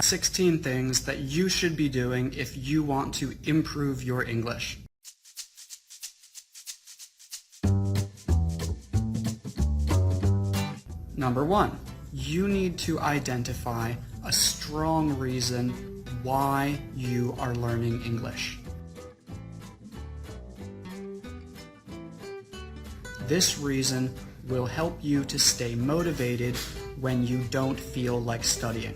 16 things that you should be doing if you want to improve your English. Number 1, you need to identify a strong reason why you are learning English. This reason will help you to stay motivated when you don't feel like studying.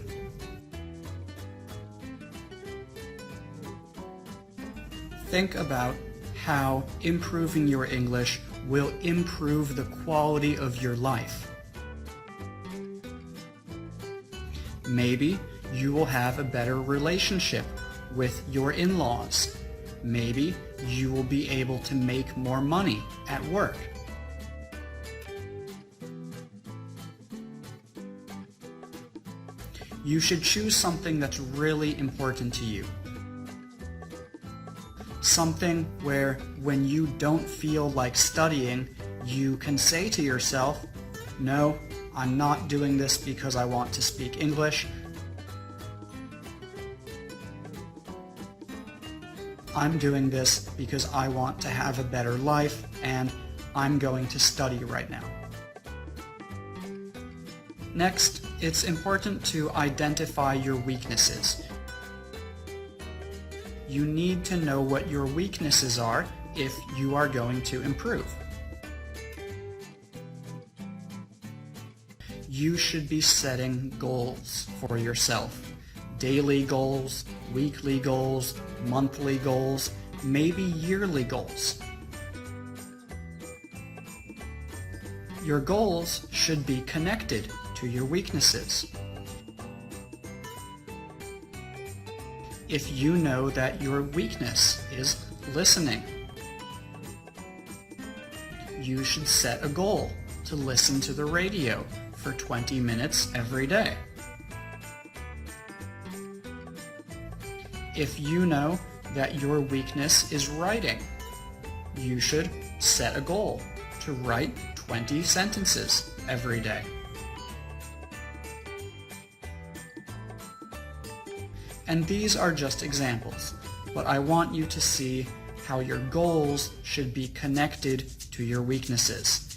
Think about how improving your English will improve the quality of your life. Maybe you will have a better relationship with your in-laws. Maybe you will be able to make more money at work. You should choose something that's really important to you. Something where when you don't feel like studying, you can say to yourself, "No, I'm not doing this because I want to speak English. I'm doing this because I want to have a better life and I'm going to study right now." Next, it's important to identify your weaknesses. You need to know what your weaknesses are if you are going to improve. You should be setting goals for yourself. Daily goals, weekly goals, monthly goals, maybe yearly goals. Your goals should be connected to your weaknesses. If you know that your weakness is listening, you should set a goal to listen to the radio for 20 minutes every day. If you know that your weakness is writing, you should set a goal to write 20 sentences every day. And these are just examples, but I want you to see how your goals should be connected to your weaknesses.